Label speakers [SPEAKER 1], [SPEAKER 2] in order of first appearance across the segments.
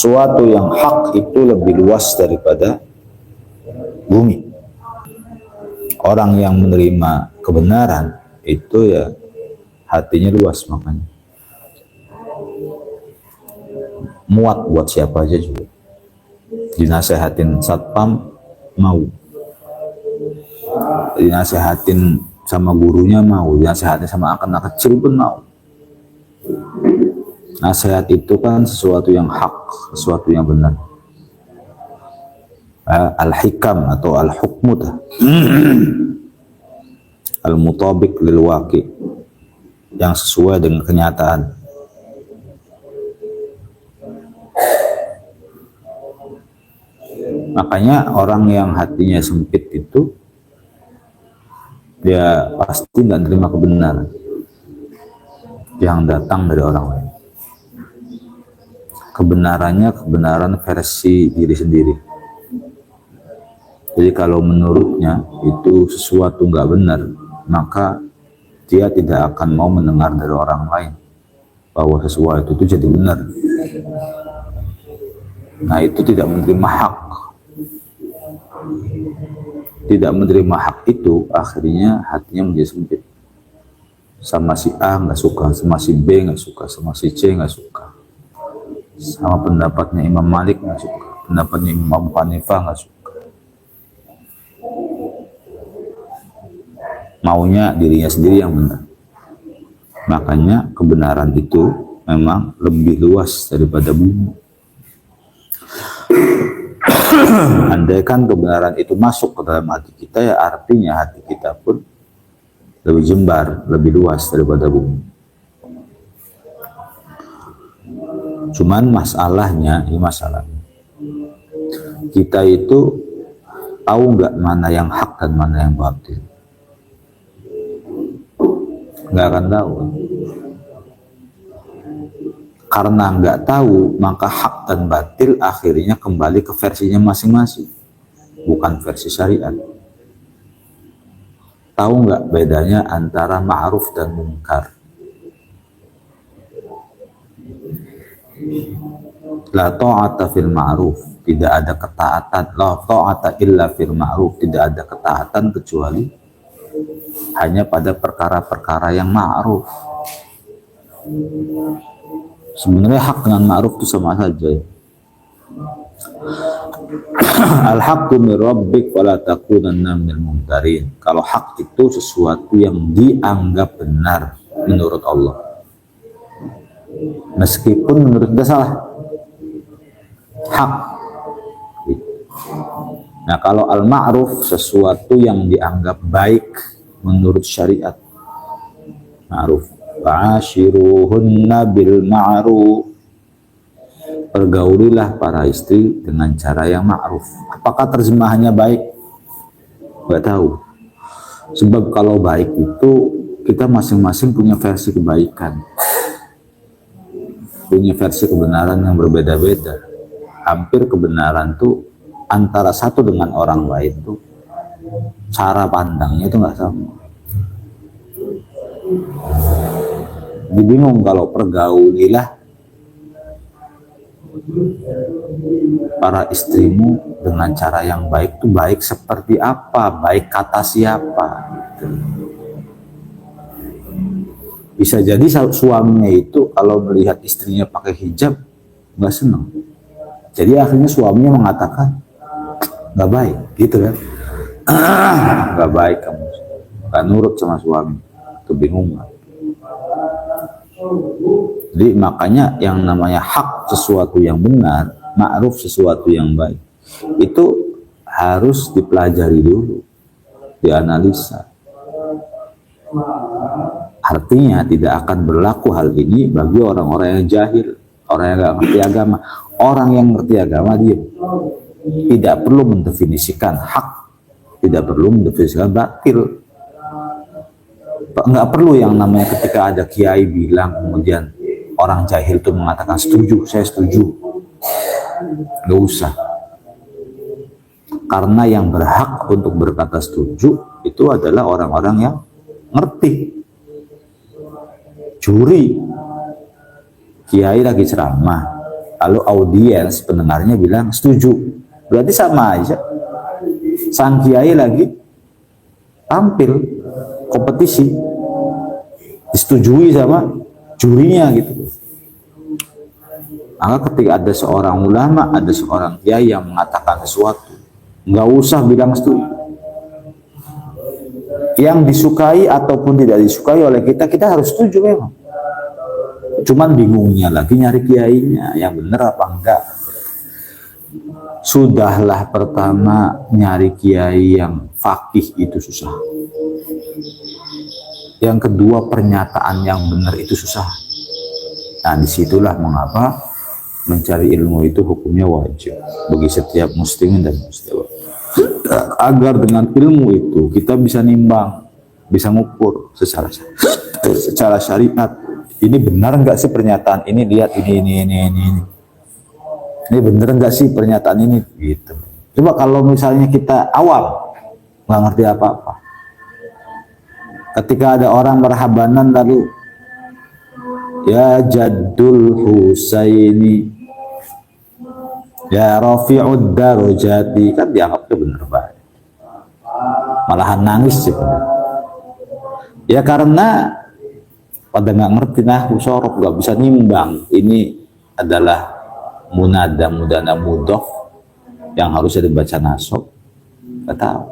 [SPEAKER 1] Sesuatu yang hak itu lebih luas daripada bumi. Orang yang menerima kebenaran itu ya hatinya luas, makanya muat buat siapa aja juga. Dinasehatin satpam mau, dinasehatin sama gurunya mau, dinasehatin sama anak kecil pun mau. Nasihat itu kan sesuatu yang hak, sesuatu yang benar. Al-hikam atau al-hukmu al-mutabik lil waqi, yang sesuai dengan kenyataan. Makanya orang yang hatinya sempit itu dia pasti nggak terima kebenaran yang datang dari orang lain. Kebenarannya kebenaran versi diri sendiri. Jadi kalau menurutnya itu sesuatu nggak benar, maka dia tidak akan mau mendengar dari orang lain bahwa sesuatu itu jadi benar. Nah, itu tidak menerima hak. Tidak menerima hak itu akhirnya hatinya menjadi sempit. Sama si A nggak suka, sama si B nggak suka, sama si C nggak suka, sama pendapatnya Imam Malik nggak suka, pendapatnya Imam Abu Hanifah nggak suka. Maunya dirinya sendiri yang benar. Makanya kebenaran itu memang lebih luas daripada bumi. Andaikan kebenaran itu masuk ke dalam hati kita, ya artinya hati kita pun lebih jembar, lebih luas daripada bumi. Cuman masalahnya, kita itu tahu nggak mana yang hak dan mana yang batil? Nggak akan tahu. Karena nggak tahu, maka hak dan batil akhirnya kembali ke versinya masing-masing, bukan versi syariat. Tahu nggak bedanya antara ma'ruf dan munkar? La ta'ata fil ma'ruf, tidak ada ketaatan. La ta'ata illa fil ma'ruf, tidak ada ketaatan kecuali hanya pada perkara-perkara yang ma'ruf. Sebenarnya hak dengan ma'ruf itu sama saja. Al-haqqu min rabbik wa la takunanna minal mumtarin. Kalau hak itu sesuatu yang dianggap benar menurut Allah, meskipun menurut kita salah. Hak. Nah, kalau al-ma'ruf sesuatu yang dianggap baik menurut syariat. Ma'ruf. Fa'ashiruhunna bil ma'ruf. Pergaulilah para istri dengan cara yang ma'ruf. Apakah terjemahannya baik? Nggak tahu. Sebab kalau baik itu kita masing-masing punya versi kebaikan, punya versi kebenaran yang berbeda-beda. Hampir kebenaran tuh antara satu dengan orang lain tuh cara pandangnya itu nggak sama. Dibingung kalau pergaulilah para istrimu dengan cara yang baik. Itu baik seperti apa? Baik kata siapa? Bisa jadi suaminya itu kalau melihat istrinya pakai hijab nggak senang. Jadi akhirnya suaminya mengatakan nggak baik, gitu kan? Nggak baik kamu, nggak nurut sama suami, kebingungan. Jadi makanya yang namanya hak sesuatu yang benar, ma'ruf sesuatu yang baik, itu harus dipelajari dulu, dianalisa. Artinya tidak akan berlaku hal ini bagi orang-orang yang jahil, orang yang nggak ngerti agama. Orang yang ngerti agama dia tidak perlu mendefinisikan hak, tidak perlu mendefinisikan batil. Nggak perlu yang namanya ketika ada kiai bilang kemudian orang jahil itu mengatakan setuju, saya setuju. Nggak usah. Karena yang berhak untuk berkata setuju itu adalah orang-orang yang ngerti. Juri, kiai lagi ceramah, Lalu audiens pendengarnya bilang setuju. Berarti sama aja. Sang kiai lagi tampil kompetisi, disetujui sama jurinya gitu. Maka ketika ada seorang ulama, ada seorang kiai yang mengatakan sesuatu, nggak usah bilang setuju. Yang disukai ataupun tidak disukai oleh kita, kita harus setuju memang. Cuman bingungnya lagi nyari kiainya yang benar apa enggak. Sudahlah pertama nyari kiai yang fakih itu susah. Yang kedua pernyataan yang benar itu susah. Nah disitulah mengapa mencari ilmu itu hukumnya wajib bagi setiap muslimin dan muslimah. Agar dengan ilmu itu kita bisa nimbang, bisa ngukur secara syariat. Ini benar enggak sih pernyataan ini? Lihat ini. Ini benar enggak sih pernyataan ini? Gitu. Coba kalau misalnya kita awam, nggak ngerti apa-apa. Ketika ada orang marhabanan lalu, ya Jaddul Husaini, ya Rafi'ud Darajati, kan dianggapnya benar baik. Malahan nangis sih. Ya karena pada nggak ngerti nahwu sorof, nggak bisa nimbang. Ini adalah munada mudana mudhof yang harusnya dibaca nasab, nggak tahu.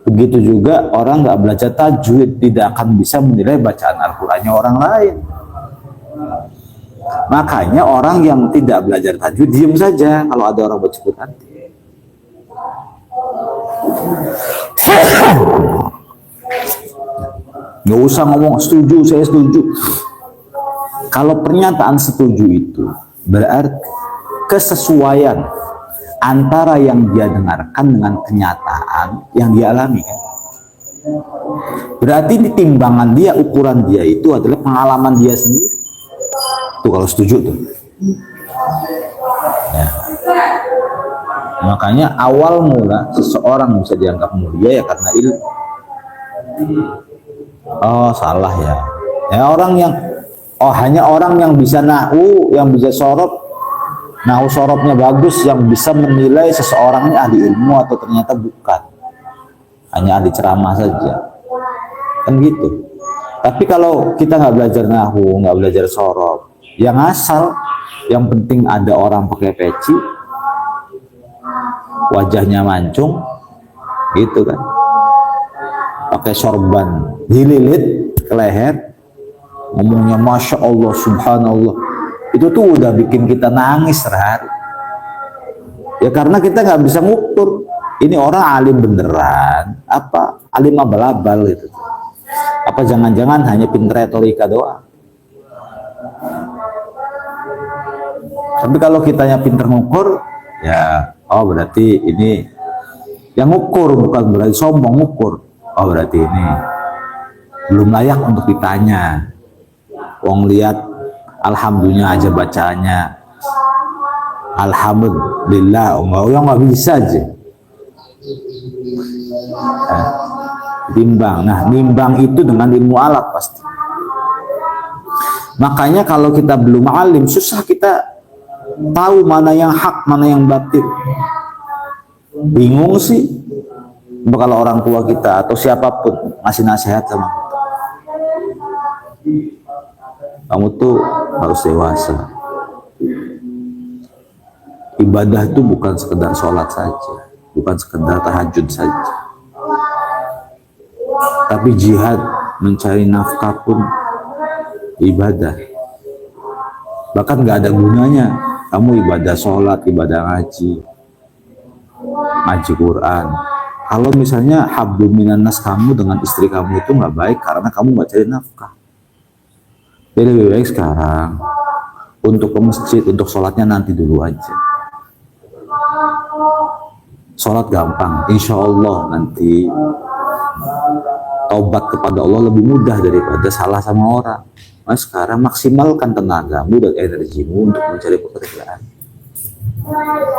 [SPEAKER 1] Begitu juga orang nggak belajar tajwid tidak akan bisa menilai bacaan Al-Qur'annya orang lain. Makanya orang yang tidak belajar tajwid diam saja kalau ada orang baca Quran. Nggak usah ngomong setuju, saya setuju. Kalau pernyataan setuju itu berarti kesesuaian antara yang dia dengarkan dengan kenyataan yang dia alami. Berarti ini timbangan dia, ukuran dia itu adalah pengalaman dia sendiri. Tuh kalau setuju tuh. Ya. Makanya awal mula seseorang bisa dianggap mulia ya karena ilmu. Oh salah ya. Ya orang yang hanya orang yang bisa nahwu, yang bisa sorof, nahwu sorofnya bagus, yang bisa menilai seseorang ini ahli ilmu atau ternyata bukan. Hanya ahli ceramah saja. Kan gitu. Tapi kalau kita nggak belajar nahwu, nggak belajar sorof, yang asal, yang penting ada orang pakai peci, wajahnya mancung, gitu kan. Pakai sorban dililit ke leher, ngomongnya Masya Allah, Subhanallah, itu tuh udah bikin kita nangis sehari. Ya karena kita nggak bisa ngukur ini orang alim beneran apa alim abal-abal gitu, apa jangan-jangan hanya pinter retorika doang. Tapi kalau kitanya pinter ngukur, ya berarti ini yang ngukur, bukan berarti sombong ngukur. Berarti ini belum layak untuk ditanya. Wong lihat alhamdulillah aja bacanya, alhamdulillah, nggak bisa aja. Timbang. Nah, nimbang itu dengan ilmu alat pasti. Makanya kalau kita belum alim, susah kita tahu mana yang hak, mana yang batil. Bingung sih. Kalau orang tua kita atau siapapun ngasih nasihat sama kita, kamu tuh harus dewasa. Ibadah itu bukan sekedar sholat saja, bukan sekedar tahajud saja, tapi jihad mencari nafkah pun ibadah. Bahkan nggak ada gunanya kamu ibadah sholat, ibadah ngaji Quran, kalau misalnya hablum minan nas kamu dengan istri kamu itu nggak baik karena kamu nggak cari nafkah. Jadi lebih baik sekarang untuk ke masjid, untuk sholatnya nanti dulu aja. Sholat gampang, insya Allah nanti taubat kepada Allah lebih mudah daripada salah sama orang. Nah, sekarang maksimalkan tenagamu dan energimu untuk mencari pekerjaan.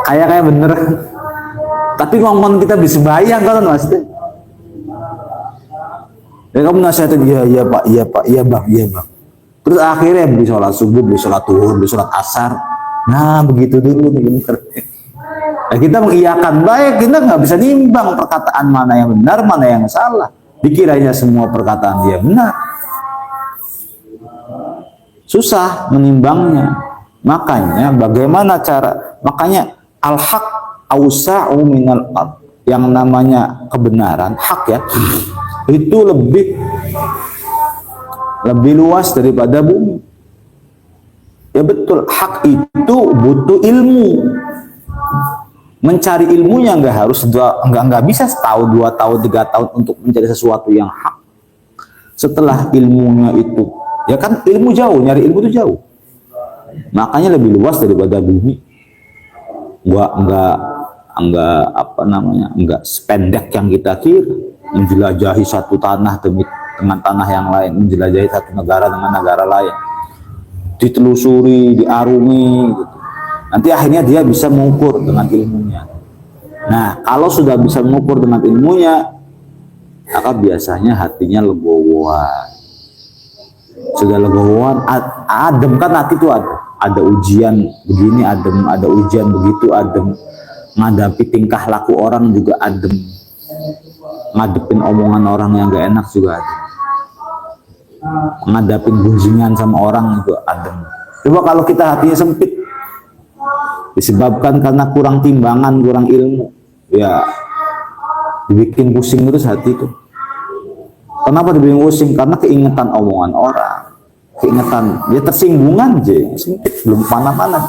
[SPEAKER 1] Kayak bener. Tapi ngomong kita bisa bayang kan mas? Ya kamu nasihatin iya pak, iya bang. Terus akhirnya beli sholat subuh, beli sholat duhur, beli sholat asar, Nah, begitu dulu nih bener. Nah, kita mengiyakan baik, kita nggak bisa nimbang perkataan mana yang benar, mana yang salah. Dikiranya semua perkataan dia benar. Susah menimbangnya. Makanya bagaimana cara? Makanya al-haq awsa'u minal ard. Yang namanya kebenaran, hak ya, itu lebih luas daripada bumi. Ya betul, hak itu butuh ilmu. Mencari ilmunya nggak bisa setahun, 2 tahun, 3 tahun untuk mencari sesuatu yang hak. Setelah ilmunya itu, ya kan ilmu jauh, nyari ilmu itu jauh. Makanya lebih luas daripada bumi. Enggak sependek yang kita kira, menjelajahi satu tanah dengan tanah yang lain, menjelajahi satu negara dengan negara lain, ditelusuri, diarungi gitu. Nanti akhirnya dia bisa mengukur dengan ilmunya. Nah, kalau sudah bisa mengukur dengan ilmunya, maka biasanya hatinya legowoan. Sudah legowoan, adem kan hati itu ada ujian begini adem, ada ujian begitu adem. Menghadapi tingkah laku orang juga adem, ngadepin omongan orang yang gak enak juga adem, ngadapin gunjingan sama orang juga adem. Coba kalau kita hatinya sempit, disebabkan karena kurang timbangan, kurang ilmu, ya dibikin pusing terus hati itu. Kenapa dibikin pusing? Karena keingetan omongan orang, keingetan, ya tersinggungan aja, sempit, belum mana-mana.